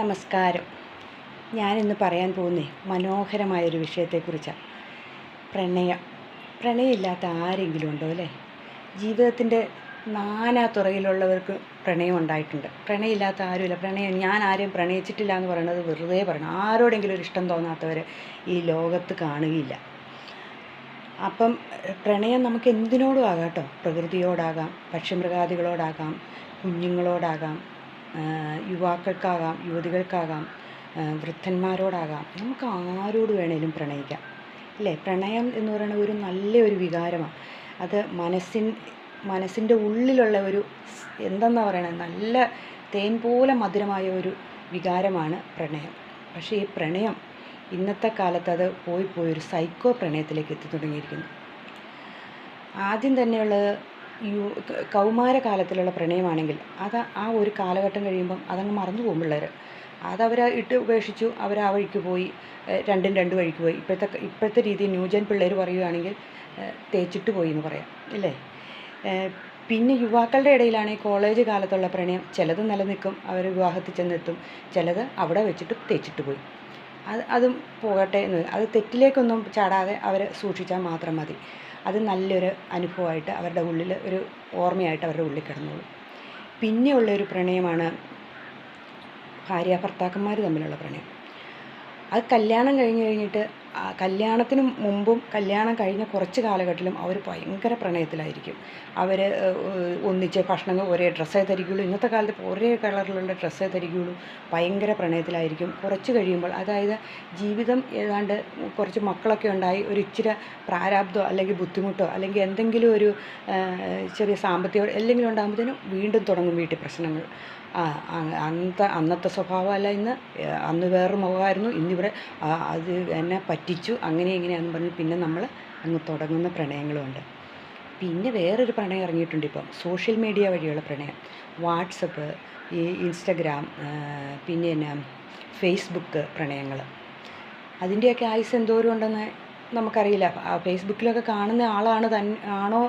നമസ്കാരം. ഞാനിന്ന് പറയാൻ പോകുന്നേ മനോഹരമായൊരു വിഷയത്തെക്കുറിച്ചാണ്. പ്രണയം. പ്രണയമില്ലാത്ത ആരെങ്കിലും ഉണ്ടോ അല്ലേ? ജീവിതത്തിൻ്റെ നാനാ തുറയിലുള്ളവർക്ക് പ്രണയം ഉണ്ടായിട്ടുണ്ട്. പ്രണയമില്ലാത്ത ആരുമില്ല. ഞാൻ ആരെയും പ്രണയിച്ചിട്ടില്ല എന്ന് പറയുന്നത് വെറുതെ പറയണം. ആരോടെങ്കിലും ഒരു ഇഷ്ടം തോന്നാത്തവർ ഈ ലോകത്ത് കാണുകയില്ല. അപ്പം പ്രണയം നമുക്ക് എന്തിനോടും ആകാം കേട്ടോ. പ്രകൃതിയോടാകാം, പക്ഷിമൃഗാദികളോടാകാം, കുഞ്ഞുങ്ങളോടാകാം, യുവാക്കൾക്കാകാം, യുവതികൾക്കാകാം, വൃദ്ധന്മാരോടാകാം. നമുക്ക് ആരോട് വേണേലും പ്രണയിക്കാം അല്ലേ? പ്രണയം എന്ന് പറയുന്നത് ഒരു നല്ലൊരു വികാരമാണ്. അത് മനസ്സിൻ്റെ ഉള്ളിലുള്ള ഒരു എന്തെന്നാ പറയണത്, നല്ല തേൻ പോലെ മധുരമായ ഒരു വികാരമാണ് പ്രണയം. പക്ഷേ ഈ പ്രണയം ഇന്നത്തെ കാലത്ത് അത് പോയി ഒരു സൈക്കോ പ്രണയത്തിലേക്ക് എത്തി തുടങ്ങിയിരിക്കുന്നു. ആദ്യം തന്നെയുള്ളത് കൗമാരകാലത്തിലുള്ള പ്രണയമാണെങ്കിൽ അത് ആ ഒരു കാലഘട്ടം കഴിയുമ്പം അതങ്ങ് മറന്നു പോകും പിള്ളേർ. അതവരെ ഇട്ട് ഉപേക്ഷിച്ചു, അവർ ആ വഴിക്ക് പോയി, രണ്ടും രണ്ട് വഴിക്ക് പോയി. ഇപ്പോഴത്തെ രീതിയിൽ ന്യൂജൻ പിള്ളേർ പറയുകയാണെങ്കിൽ തേച്ചിട്ട് പോയി എന്ന് പറയാം ഇല്ലേ? പിന്നെ യുവാക്കളുടെ ഇടയിലാണെങ്കിൽ കോളേജ് കാലത്തുള്ള പ്രണയം ചിലത് നിലനിൽക്കും, അവർ വിവാഹത്തിൽ ചെന്നെത്തും, ചിലത് അവിടെ വെച്ചിട്ട് തേച്ചിട്ട് പോയി. അതും പോകട്ടെ എന്ന്, അത് തെറ്റിലേക്കൊന്നും ചാടാതെ അവർ സൂക്ഷിച്ചാൽ മാത്രം മതി. അത് നല്ലൊരു അനുഭവമായിട്ട് അവരുടെ ഉള്ളിൽ, ഒരു ഓർമ്മയായിട്ട് അവരുടെ ഉള്ളിൽ കിടന്നോളും. പിന്നെയുള്ളൊരു പ്രണയമാണ് ഭാര്യ ഭർത്താക്കന്മാർ തമ്മിലുള്ള പ്രണയം. അത് കല്യാണം കഴിഞ്ഞിട്ട് കല്യാണത്തിന് മുമ്പും കല്യാണം കഴിഞ്ഞ കുറച്ച് കാലഘട്ടത്തിലും അവർ ഭയങ്കര പ്രണയത്തിലായിരിക്കും. അവർ ഒന്നിച്ച് ഭക്ഷണം, ഒരേ ഡ്രസ്സേ ധരിക്കുകയുള്ളൂ. ഇന്നത്തെ കാലത്ത് ഒരേ കളറിലുള്ള ഡ്രസ്സേ ധരിക്കുകയുള്ളൂ. ഭയങ്കര പ്രണയത്തിലായിരിക്കും. കുറച്ച് കഴിയുമ്പോൾ, അതായത് ജീവിതം ഏതാണ്ട് കുറച്ച് മക്കളൊക്കെ ഉണ്ടായി, ഒരു ഇച്ചിരി പ്രാരാബ്ദമോ അല്ലെങ്കിൽ ബുദ്ധിമുട്ടോ അല്ലെങ്കിൽ എന്തെങ്കിലും ഒരു ചെറിയ സാമ്പത്തികമോ എന്തെങ്കിലും ഉണ്ടാകുമ്പോഴത്തേനും വീണ്ടും തുടങ്ങും വീട്ടിൽ പ്രശ്നങ്ങൾ. അന്നത്തെ സ്വഭാവമല്ല ഇന്ന്, അന്ന് വേറൊരു മുഖമായിരുന്നു, ഇന്നിവിടെ അത് എന്നെ പറ്റിച്ചു, അങ്ങനെ ഇങ്ങനെയാണെന്ന് പറഞ്ഞ് പിന്നെ നമ്മൾ അങ്ങ് തുടങ്ങുന്ന പ്രണയങ്ങളുമുണ്ട്. പിന്നെ വേറൊരു പ്രണയം ഇറങ്ങിയിട്ടുണ്ട് ഇപ്പം, സോഷ്യൽ മീഡിയ വഴിയുള്ള പ്രണയം. വാട്സപ്പ്, ഈ ഇൻസ്റ്റഗ്രാം, പിന്നെ എന്നാ ഫേസ്ബുക്ക് പ്രണയങ്ങൾ. അതിൻ്റെയൊക്കെ ആയുസ് എന്തോരം ഉണ്ടെന്ന് നമുക്കറിയില്ല. ഫേസ്ബുക്കിലൊക്കെ കാണുന്ന ആണോ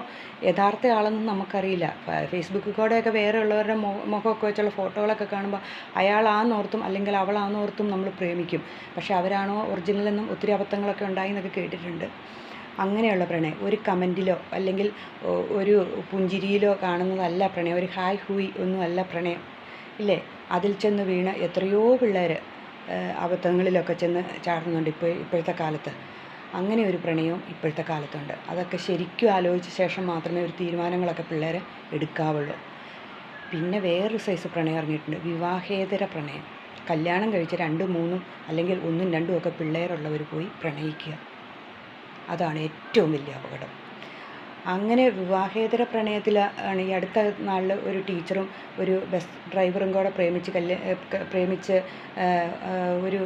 യഥാർത്ഥ ആളെന്ന് നമുക്കറിയില്ല. ഫേസ്ബുക്കിൽ കൂടെയൊക്കെ വേറെ ഉള്ളവരുടെ മുഖമൊക്കെ വെച്ചുള്ള ഫോട്ടോകളൊക്കെ കാണുമ്പോൾ അയാളാന്നോർത്തും അല്ലെങ്കിൽ അവളാന്നോർത്തും നമ്മൾ പ്രേമിക്കും. പക്ഷെ അവരാണോ ഒറിജിനലെന്നും ഒത്തിരി അബദ്ധങ്ങളൊക്കെ ഉണ്ടായി എന്നൊക്കെ കേട്ടിട്ടുണ്ട്. അങ്ങനെയുള്ള പ്രണയം ഒരു കമൻറ്റിലോ അല്ലെങ്കിൽ ഒരു പുഞ്ചിരിയിലോ കാണുന്നതല്ല പ്രണയം. ഒരു ഹായ് ഹൂയ് ഒന്നുമല്ല പ്രണയം ഇല്ലേ? അതിൽ ചെന്ന് വീണ് എത്രയോ പിള്ളേർ അബദ്ധങ്ങളിലൊക്കെ ചെന്ന് ചാടുന്നുണ്ട് ഇപ്പോഴത്തെ കാലത്ത്. അങ്ങനെ ഒരു പ്രണയവും ഇപ്പോഴത്തെ കാലത്തുണ്ട്. അതൊക്കെ ശരിക്കും ആലോചിച്ച ശേഷം മാത്രമേ ഒരു തീരുമാനങ്ങളൊക്കെ പിള്ളേർ എടുക്കാവുള്ളൂ. പിന്നെ വേറൊരു സൈസ് പ്രണയം ഇറങ്ങിയിട്ടുണ്ട്, വിവാഹേതര പ്രണയം. കല്യാണം കഴിച്ച് 2, 3 അല്ലെങ്കിൽ 1, 2 ഒക്കെ പിള്ളേരുള്ളവർ പോയി പ്രണയിക്കുക. അതാണ് ഏറ്റവും വലിയ അപകടം. അങ്ങനെ വിവാഹേതര പ്രണയത്തിൽ ആണ് ഈ അടുത്ത നാളിൽ ഒരു ടീച്ചറും ഒരു ബസ് ഡ്രൈവറും കൂടെ പ്രേമിച്ച് ഒരു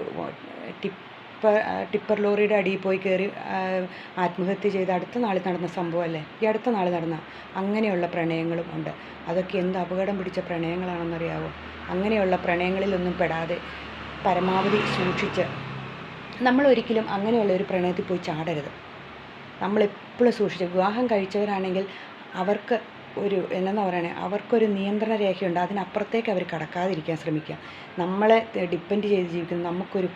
ടിപ്പർ ലോറിയുടെ അടിയിൽ പോയി കയറി ആത്മഹത്യ ചെയ്ത് അടുത്ത നാളിൽ നടന്ന സംഭവമല്ലേ, ഈ അടുത്ത നാളിൽ നടന്ന. അങ്ങനെയുള്ള പ്രണയങ്ങളും ഉണ്ട്. അതൊക്കെ എന്ത് അപകടം പിടിച്ച പ്രണയങ്ങളാണെന്നറിയാവോ? അങ്ങനെയുള്ള പ്രണയങ്ങളിലൊന്നും പെടാതെ പരമാവധി സൂക്ഷിച്ച് നമ്മളൊരിക്കലും അങ്ങനെയുള്ള ഒരു പ്രണയത്തിൽ പോയി ചാടരുത്. നമ്മളെപ്പോഴും സൂക്ഷിച്ച്, വിവാഹം കഴിച്ചവരാണെങ്കിൽ അവർക്ക് ഒരു എന്നാ പറയണേ, അവർക്കൊരു നിയന്ത്രണ രേഖയുണ്ട്. അതിനപ്പുറത്തേക്ക് അവർ കടക്കാതിരിക്കാൻ ശ്രമിക്കുക. നമ്മളെ ഡിപ്പെൻഡ് ചെയ്ത് ജീവിക്കുന്ന നമുക്കൊരു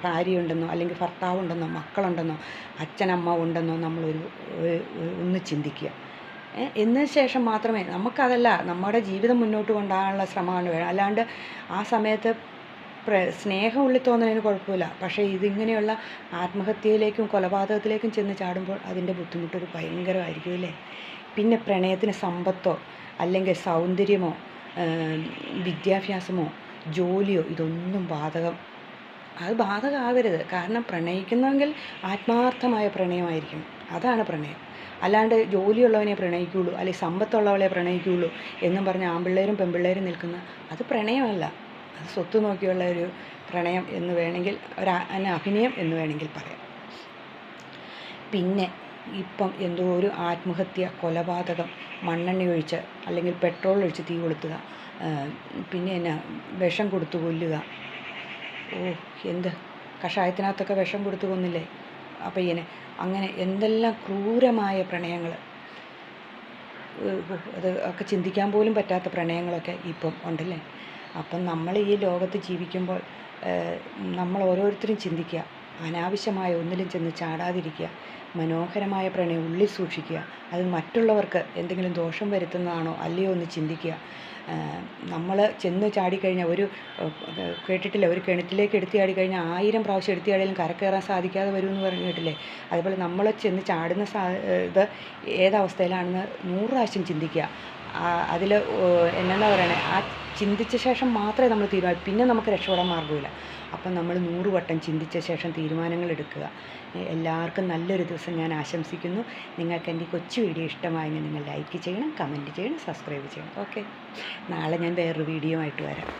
ഭാര്യയുണ്ടെന്നോ അല്ലെങ്കിൽ ഭർത്താവുണ്ടെന്നോ മക്കളുണ്ടെന്നോ അച്ഛനമ്മ ഉണ്ടെന്നോ ഒന്ന് ചിന്തിക്കുക. എന്നതിന് ശേഷം മാത്രമേ നമുക്കതല്ല, നമ്മുടെ ജീവിതം മുന്നോട്ട് കൊണ്ടുപോകാനുള്ള ശ്രമമാണ് വേണം. അല്ലാണ്ട് ആ സമയത്ത് സ്നേഹം ഉള്ളിൽ തോന്നുന്നതിന് കുഴപ്പമില്ല. പക്ഷേ ഇതിങ്ങനെയുള്ള ആത്മഹത്യയിലേക്കും കൊലപാതകത്തിലേക്കും ചെന്ന് ചാടുമ്പോൾ അതിൻ്റെ ബുദ്ധിമുട്ടൊരു ഭയങ്കരമായിരിക്കും അല്ലേ? പിന്നെ പ്രണയത്തിന് സമ്പത്തോ അല്ലെങ്കിൽ സൗന്ദര്യമോ വിദ്യാഭ്യാസമോ ജോലിയോ ഇതൊന്നും അത് ബാധകമാകരുത്. കാരണം പ്രണയിക്കുന്നെങ്കിൽ ആത്മാർത്ഥമായ പ്രണയമായിരിക്കും. അതാണ് പ്രണയം. അല്ലാണ്ട് ജോലിയുള്ളവനെ പ്രണയിക്കുകയുള്ളൂ അല്ലെങ്കിൽ സമ്പത്തുള്ളവളെ പ്രണയിക്കുകയുള്ളൂ എന്നും പറഞ്ഞ് ആൺപിള്ളേരും പെൺപിള്ളേരും നിൽക്കുന്ന അത് പ്രണയമല്ല. അത് സ്വത്ത് നോക്കിയുള്ള ഒരു പ്രണയം എന്ന് വേണമെങ്കിൽ, അഭിനയം എന്ന് വേണമെങ്കിൽ പറയാം. പിന്നെ ഇപ്പം എന്തോ ഒരു ആത്മഹത്യ, കൊലപാതകം, മണ്ണെണ്ണ ഒഴിച്ച് അല്ലെങ്കിൽ പെട്രോൾ ഒഴിച്ച് തീ കൊളുത്തുക, പിന്നെ എന്നാ വിഷം കൊടുത്തു കൊല്ലുക. എന്ത് കഷായത്തിനകത്തൊക്കെ വിഷം കൊടുത്തു കൊന്നില്ലേ ആ പയ്യനെ? അങ്ങനെ എന്തെല്ലാം ക്രൂരമായ പ്രണയങ്ങൾ, അത് ഒക്കെ ചിന്തിക്കാൻ പോലും പറ്റാത്ത പ്രണയങ്ങളൊക്കെ ഇപ്പം ഉണ്ടല്ലേ? അപ്പം നമ്മൾ ഈ ലോകത്ത് ജീവിക്കുമ്പോൾ നമ്മൾ ഓരോരുത്തരും ചിന്തിക്കുക, അനാവശ്യമായ ഒന്നിലും ചെന്ന് ചാടാതിരിക്കുക, മനോഹരമായ പ്രണയം ഉള്ളിൽ സൂക്ഷിക്കുക, അത് മറ്റുള്ളവർക്ക് എന്തെങ്കിലും ദോഷം വരുത്തുന്നതാണോ അല്ലയോ എന്ന് ചിന്തിക്കുക. നമ്മൾ ചെന്ന് ചാടിക്കഴിഞ്ഞാൽ കേട്ടിട്ടില്ലേ, ഒരു കിണറ്റിലേക്ക് എടുത്ത് ചാടിക്കഴിഞ്ഞാൽ 1000 പ്രാവശ്യം എടുത്ത് ചാടിയാലും കരകയറാൻ സാധിക്കാതെ വരുമെന്ന് പറഞ്ഞു കേട്ടില്ലേ. അതുപോലെ നമ്മൾ ചെന്ന് ചാടുന്ന ഇത് ഏതവസ്ഥയിലാണെന്ന് 100 പ്രാവശ്യം ചിന്തിക്കുക. അതിൽ എന്നാ പറയണേ, ആ ചിന്തിച്ച ശേഷം മാത്രമേ നമ്മൾ പിന്നെ നമുക്ക് രക്ഷപ്പെടാൻ മാർഗ്ഗമില്ല. അപ്പം നമ്മൾ 100 വട്ടം ചിന്തിച്ച ശേഷം തീരുമാനങ്ങൾ എടുക്കുക. എല്ലാവർക്കും നല്ലൊരു ദിവസം ഞാൻ ആശംസിക്കുന്നു. നിങ്ങൾക്ക് എൻ്റെ കൊച്ചു വീഡിയോ ഇഷ്ടമായെങ്കിൽ നിങ്ങൾ ലൈക്ക് ചെയ്യണം, കമൻറ്റ് ചെയ്യണം, സബ്സ്ക്രൈബ് ചെയ്യണം. ഓക്കെ, നാളെ ഞാൻ വേറൊരു വീഡിയോ ആയിട്ട് വരാം.